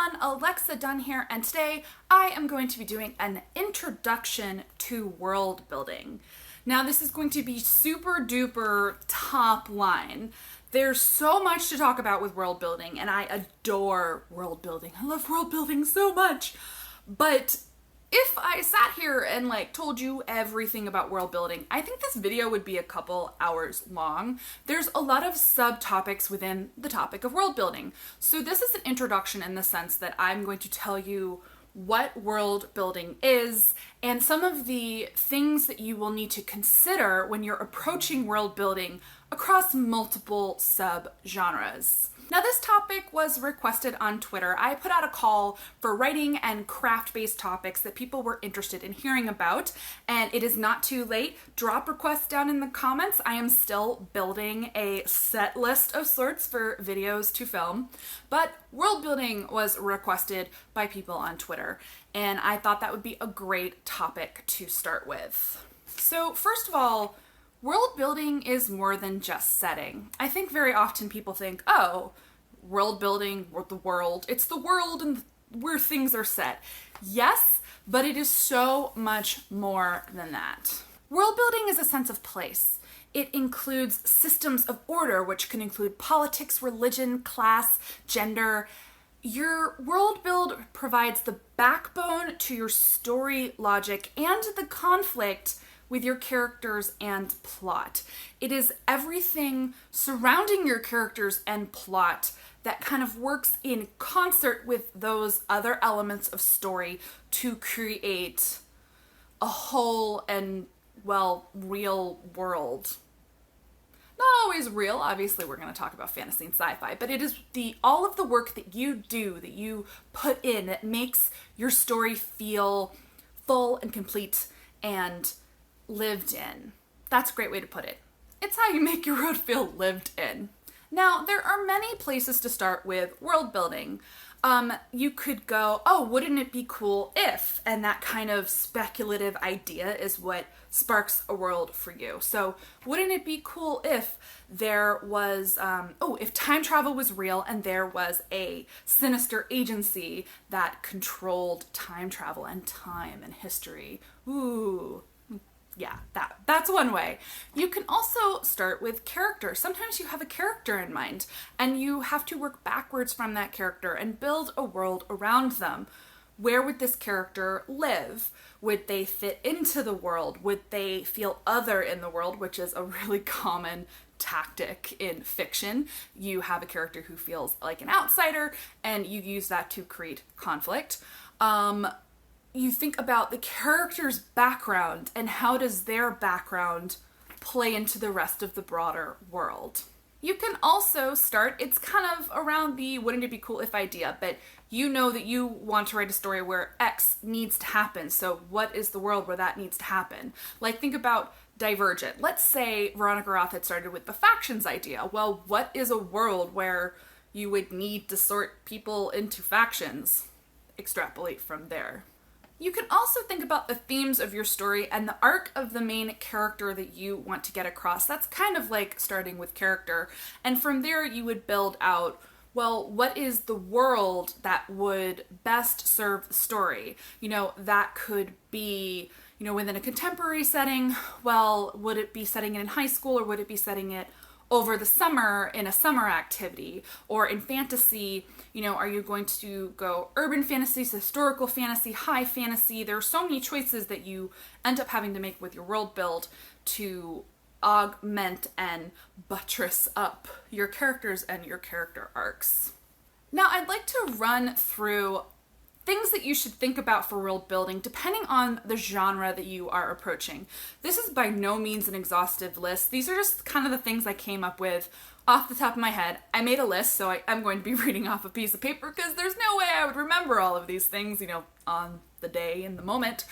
everyone, Alexa Dunne here, and today I am going to be doing an introduction to world building. Now this is going to be super duper top line. There's so much to talk about with world building, and I adore world building. I love world building so much. But if I sat here and told you everything about world building, I think this video would be a couple hours long. There's a lot of subtopics within the topic of world building. So this is an introduction in the sense that I'm going to tell you what world building is and some of the things that you will need to consider when you're approaching world building across multiple sub-genres. Now this topic was requested on Twitter. I put out a call for writing and craft-based topics that people were interested in hearing about, and it is not too late. Drop requests down in the comments. I am still building a set list of sorts for videos to film, but world building was requested by people on Twitter, and I thought that would be a great topic to start with. So first of all, world building is more than just setting. I think very often people think, oh, world building, the world, it's the world and where things are set. Yes, but it is so much more than that. World building is a sense of place. It includes systems of order, which can include politics, religion, class, gender. Your world build provides the backbone to your story logic and the conflict with your characters and plot. It is everything surrounding your characters and plot that kind of works in concert with those other elements of story to create a whole and, real world. Not always real, obviously we're going to talk about fantasy and sci-fi, but it is all of the work that you do, that you put in, that makes your story feel full and complete and lived in. That's a great way to put it. It's how you make your world feel lived in. Now, there are many places to start with world building. You could go, oh, wouldn't it be cool if, and that kind of speculative idea is what sparks a world for you. So wouldn't it be cool if there was, if time travel was real and there was a sinister agency that controlled time travel and time and history? Ooh. Yeah, that's one way. You can also start with character. Sometimes you have a character in mind and you have to work backwards from that character and build a world around them. Where would this character live? Would they fit into the world? Would they feel other in the world, which is a really common tactic in fiction. You have a character who feels like an outsider and you use that to create conflict. You think about the character's background and how does their background play into the rest of the broader world. You can also start, it's kind of around the wouldn't it be cool if idea, but you know that you want to write a story where X needs to happen, so what is the world where that needs to happen? Think about Divergent. Let's say Veronica Roth had started with the factions idea. Well, what is a world where you would need to sort people into factions? Extrapolate from there. You can also think about the themes of your story and the arc of the main character that you want to get across. That's kind of like starting with character. And from there you would build out, what is the world that would best serve the story? That could be, within a contemporary setting. Would it be setting it in high school or would it be setting it over the summer in a summer activity? Or in fantasy, are you going to go urban fantasy, historical fantasy, high fantasy? There are so many choices that you end up having to make with your world build to augment and buttress up your characters and your character arcs. Now, I'd like to run through things that you should think about for world building depending on the genre that you are approaching. This is by no means an exhaustive list. These are just kind of the things I came up with off the top of my head. I made a list, so I'm going to be reading off a piece of paper because there's no way I would remember all of these things, on the day, in the moment.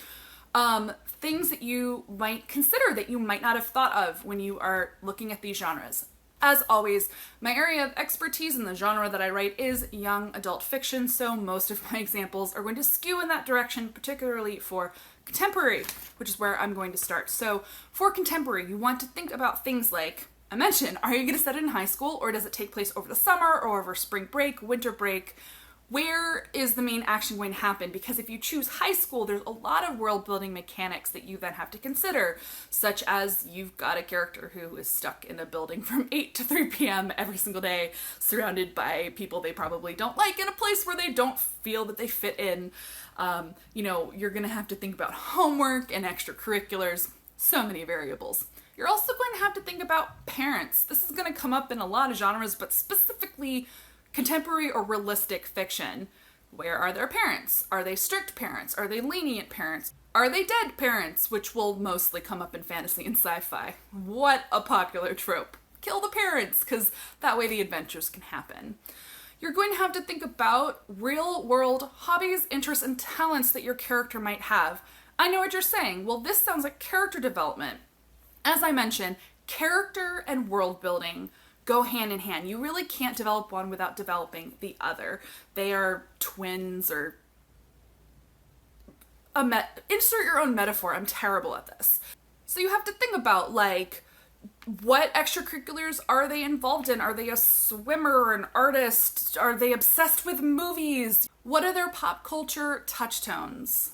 Things that you might consider that you might not have thought of when you are looking at these genres. As always, my area of expertise in the genre that I write is young adult fiction, so most of my examples are going to skew in that direction, particularly for contemporary, which is where I'm going to start. So for contemporary, you want to think about things like, I mentioned, are you going to set it in high school, or does it take place over the summer, or over spring break, winter break? Where is the main action going to happen? Because if you choose high school, there's a lot of world building mechanics that you then have to consider, such as you've got a character who is stuck in a building from 8 to 3 p.m. every single day, surrounded by people they probably don't like, in a place where they don't feel that they fit in. You're going to have to think about homework and extracurriculars, so many variables. You're also going to have to think about parents. This is going to come up in a lot of genres, but specifically contemporary or realistic fiction. Where are their parents? Are they strict parents? Are they lenient parents? Are they dead parents? Which will mostly come up in fantasy and sci-fi. What a popular trope. Kill the parents, because that way the adventures can happen. You're going to have to think about real-world hobbies, interests, and talents that your character might have. I know what you're saying. Well, this sounds like character development. As I mentioned, character and world building go hand in hand. You really can't develop one without developing the other. They are twins, or insert your own metaphor. I'm terrible at this. So you have to think about, what extracurriculars are they involved in? Are they a swimmer, an artist? Are they obsessed with movies? What are their pop culture touchstones?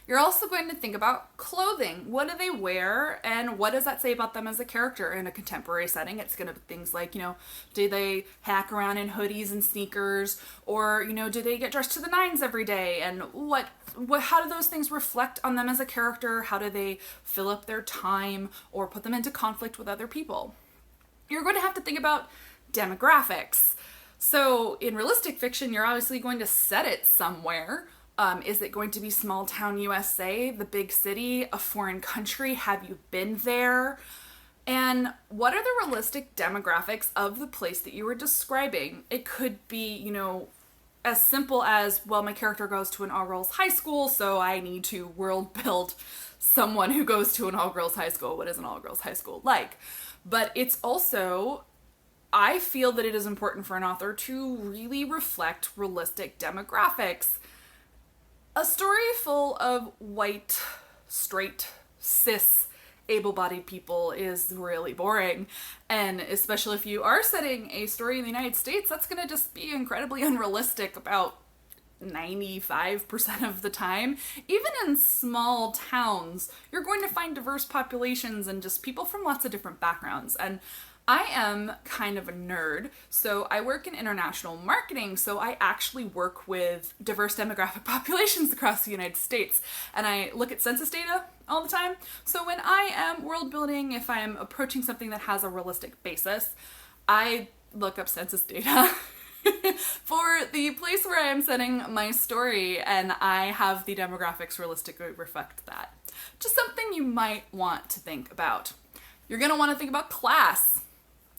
You're also going to think about clothing. What do they wear, and what does that say about them as a character in a contemporary setting? It's going to be things like, do they hack around in hoodies and sneakers, or, do they get dressed to the nines every day? And how do those things reflect on them as a character? How do they fill up their time or put them into conflict with other people? You're going to have to think about demographics. So in realistic fiction, you're obviously going to set it somewhere. Is it going to be small town USA, the big city, a foreign country? Have you been there? And what are the realistic demographics of the place that you were describing? It could be, as simple as, well, my character goes to an all-girls high school, so I need to world build someone who goes to an all-girls high school. What is an all-girls high school like? But it's also, I feel that it is important for an author to really reflect realistic demographics. A story full of white, straight, cis, able-bodied people is really boring. And especially if you are setting a story in the United States, that's going to just be incredibly unrealistic about 95% of the time. Even in small towns, you're going to find diverse populations and just people from lots of different backgrounds. And I am kind of a nerd, so I work in international marketing, so I actually work with diverse demographic populations across the United States, and I look at census data all the time. So when I am world building, if I am approaching something that has a realistic basis, I look up census data for the place where I am setting my story, and I have the demographics realistically reflect that. Just something you might want to think about. You're going to want to think about class.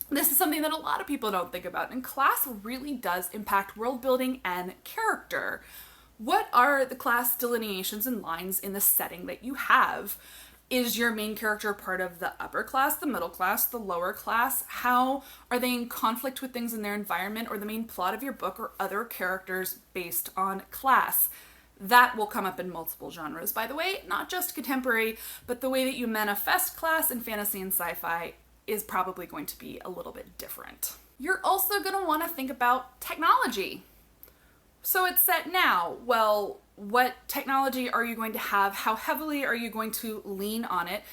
This is something that a lot of people don't think about, and class really does impact world building and character. What are the class delineations and lines in the setting that you have? Is your main character part of the upper class, the middle class, the lower class? How are they in conflict with things in their environment or the main plot of your book or other characters based on class? That will come up in multiple genres, by the way, not just contemporary, but the way that you manifest class in fantasy and sci-fi is probably going to be a little bit different. You're also going to want to think about technology. So it's set now. Well, what technology are you going to have? How heavily are you going to lean on it?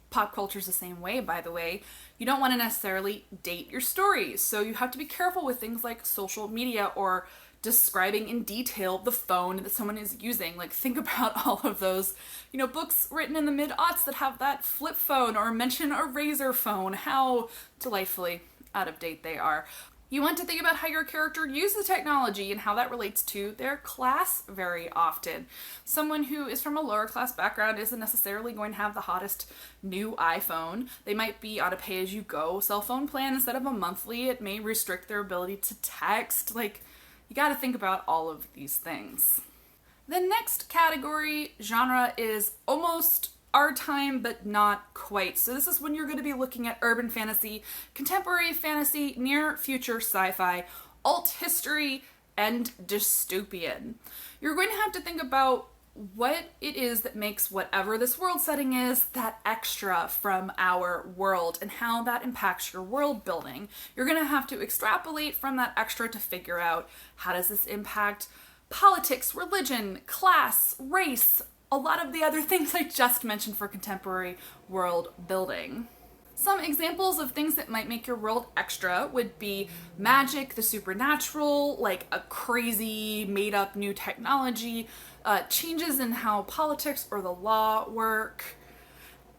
Pop culture is the same way, by the way. You don't want to necessarily date your stories, so you have to be careful with things like social media or describing in detail the phone that someone is using. Think about all of those, books written in the mid-aughts that have that flip phone or mention a razor phone, how delightfully out of date they are. You want to think about how your character uses technology and how that relates to their class very often. Someone who is from a lower class background isn't necessarily going to have the hottest new iPhone. They might be on a pay-as-you-go cell phone plan instead of a monthly. It may restrict their ability to text. You got to think about all of these things. The next category genre is almost our time, but not quite. So this is when you're going to be looking at urban fantasy, contemporary fantasy, near future sci-fi, alt history, and dystopian. You're going to have to think about what it is that makes whatever this world setting is that extra from our world and how that impacts your world building. You're going to have to extrapolate from that extra to figure out how does this impact politics, religion, class, race, a lot of the other things I just mentioned for contemporary world building. Some examples of things that might make your world extra would be magic, the supernatural, like a crazy made up new technology, changes in how politics or the law work.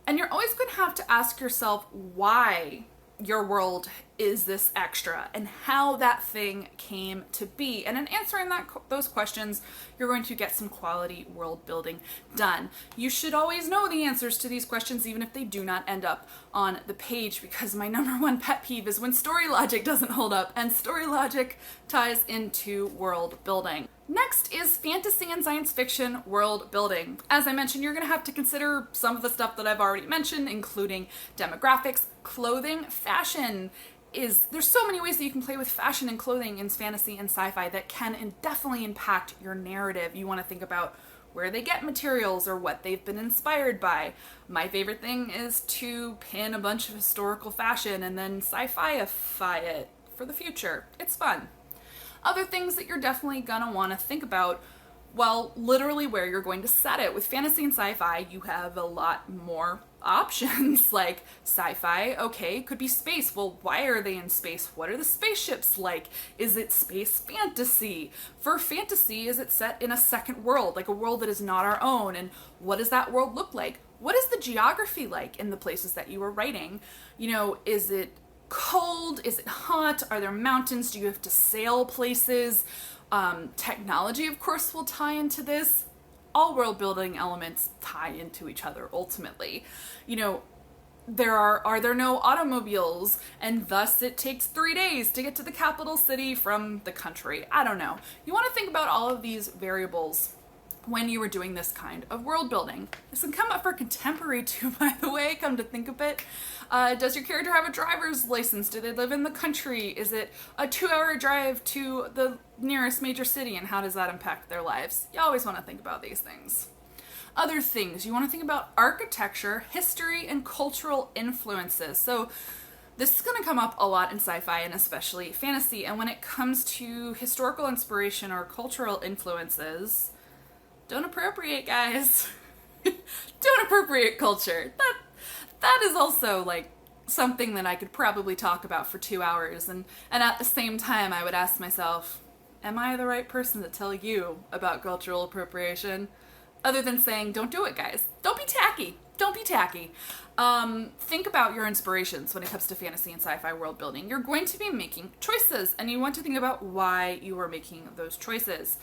And you're always going to have to ask yourself why your world is this extra and how that thing came to be. And in answering those questions, you're going to get some quality world building done. You should always know the answers to these questions, even if they do not end up on the page, because my number one pet peeve is when story logic doesn't hold up, and story logic ties into world building. Next is fantasy and science fiction world building. As I mentioned, you're going to have to consider some of the stuff that I've already mentioned, including demographics, clothing, fashion. There's so many ways that you can play with fashion and clothing in fantasy and sci-fi that can definitely impact your narrative. You want to think about where they get materials or what they've been inspired by. My favorite thing is to pin a bunch of historical fashion and then sci-fi-ify it for the future. It's fun. Other things that you're definitely gonna want to think about, well, literally where you're going to set it. With fantasy and sci-fi, you have a lot more options. Like sci-fi, okay, could be space. Well, why are they in space? What are the spaceships like? Is it space fantasy? For fantasy, is it set in a second world, like a world that is not our own? And what does that world look like? What is the geography like in the places that you are writing? You know, is it cold? Is it hot? Are there mountains? Do you have to sail places? Technology, of course, will tie into this. All world building elements tie into each other ultimately. You know, are there no automobiles, and thus it takes 3 days to get to the capital city from the country? I don't know. You want to think about all of these variables when you were doing this kind of world building. This can come up for contemporary too, by the way, come to think of it. Does your character have a driver's license? Do they live in the country? Is it a 2-hour drive to the nearest major city, and how does that impact their lives? You always want to think about these things. Other things, you want to think about architecture, history, and cultural influences. So this is going to come up a lot in sci-fi and especially fantasy, and when it comes to historical inspiration or cultural influences, don't appropriate, guys. Don't appropriate culture. That is also like something that I could probably talk about for 2 hours, and at the same time I would ask myself, am I the right person to tell you about cultural appropriation? Other than saying, don't do it, guys. Don't be tacky. Don't be tacky. Think about your inspirations when it comes to fantasy and sci-fi world building. You're going to be making choices, and you want to think about why you are making those choices.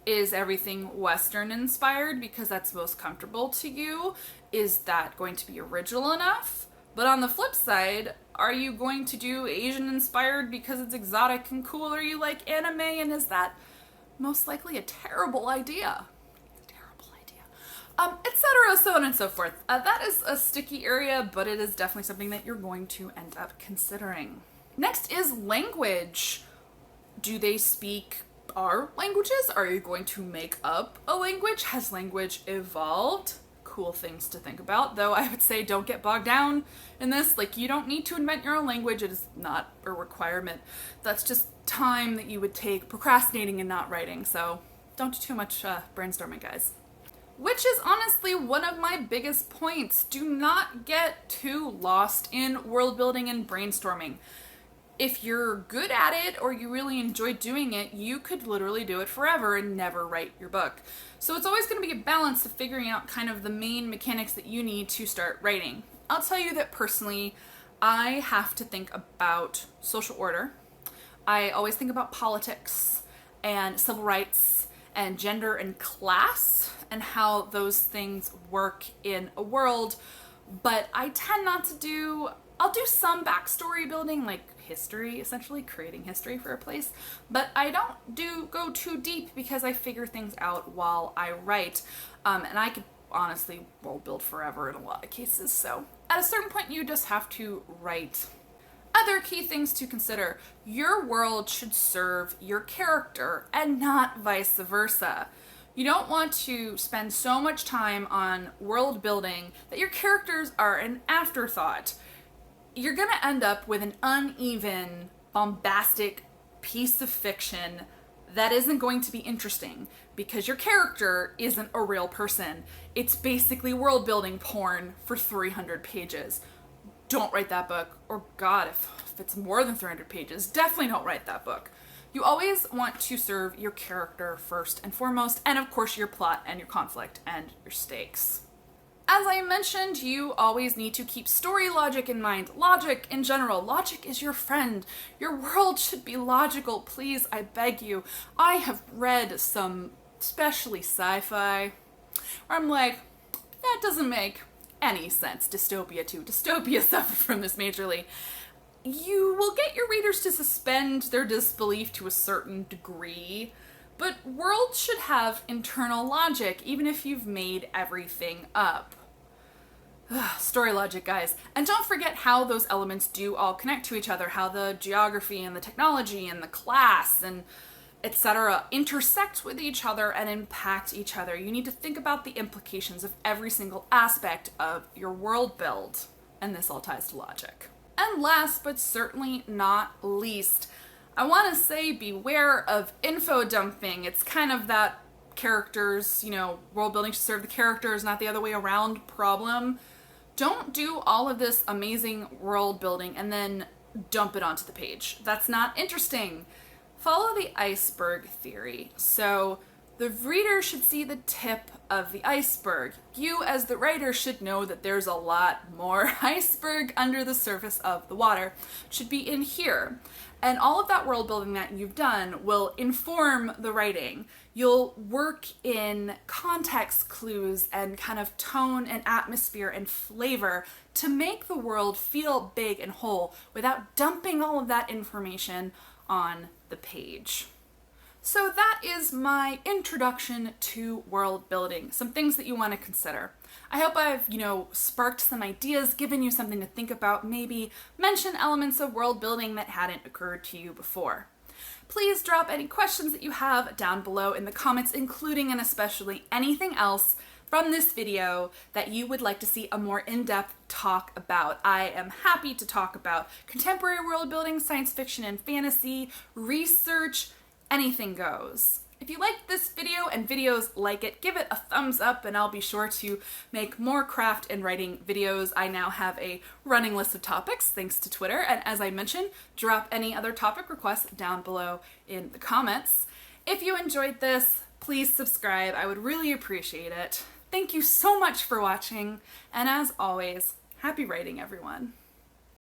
Is everything Western inspired because that's most comfortable to you? Is that going to be original enough? But on the flip side, are you going to do Asian inspired because it's exotic and cool? Or you like anime, and is that most likely a terrible idea? Etc., so on and so forth. That is a sticky area, but it is definitely something that you're going to end up considering. Next is language. Do they speak our languages? Are you going to make up a language? Has language evolved? Cool things to think about, though I would say don't get bogged down in this. Like, you don't need to invent your own language. It is not a requirement. That's just time that you would take procrastinating and not writing, so don't do too much brainstorming, guys. Which is honestly one of my biggest points. Do not get too lost in world building and brainstorming. If you're good at it or you really enjoy doing it, you could literally do it forever and never write your book. So it's always going to be a balance of figuring out kind of the main mechanics that you need to start writing. I'll tell you that personally, I have to think about social order. I always think about politics and civil rights and gender and class and how those things work in a world, but I tend not to I'll do some backstory building, like history, essentially creating history for a place, but I don't go too deep because I figure things out while I write, and I could honestly world build forever in a lot of cases, so at a certain point you just have to write. Other key things to consider: your world should serve your character and not vice versa. You don't want to spend so much time on world building that your characters are an afterthought. You're going to end up with an uneven, bombastic piece of fiction that isn't going to be interesting because your character isn't a real person. It's basically world building porn for 300 pages. Don't write that book. Or God, if it's more than 300 pages, definitely don't write that book. You always want to serve your character first and foremost, and of course your plot and your conflict and your stakes. As I mentioned, you always need to keep story logic in mind. Logic in general. Logic is your friend. Your world should be logical, please, I beg you. I have read some, especially sci-fi, where I'm like, that doesn't make any sense. Dystopia too. Dystopia suffered from this majorly. You will get your readers to suspend their disbelief to a certain degree, but worlds should have internal logic, even if you've made everything up. Story logic, guys. And don't forget how those elements do all connect to each other, how the geography and the technology and the class and etc. intersect with each other and impact each other. You need to think about the implications of every single aspect of your world build, and this all ties to logic. And last but certainly not least, I want to say beware of info dumping. It's kind of that characters, world building should serve the characters, not the other way around problem. Don't do all of this amazing world building and then dump it onto the page. That's not interesting. Follow the iceberg theory. So the reader should see the tip of the iceberg. You, as the writer, should know that there's a lot more iceberg under the surface of the water. It should be in here. And all of that world building that you've done will inform the writing. You'll work in context clues and kind of tone and atmosphere and flavor to make the world feel big and whole without dumping all of that information on the page. So that is my introduction to world building, some things that you want to consider. I hope I've, sparked some ideas, given you something to think about, maybe mention elements of world building that hadn't occurred to you before. Please drop any questions that you have down below in the comments, including and especially anything else from this video that you would like to see a more in-depth talk about. I am happy to talk about contemporary world building, science fiction and fantasy, research, anything goes. If you liked this video and videos like it, give it a thumbs up and I'll be sure to make more craft and writing videos. I now have a running list of topics thanks to Twitter, and as I mentioned, drop any other topic requests down below in the comments. If you enjoyed this, please subscribe. I would really appreciate it. Thank you so much for watching, and as always, happy writing, everyone.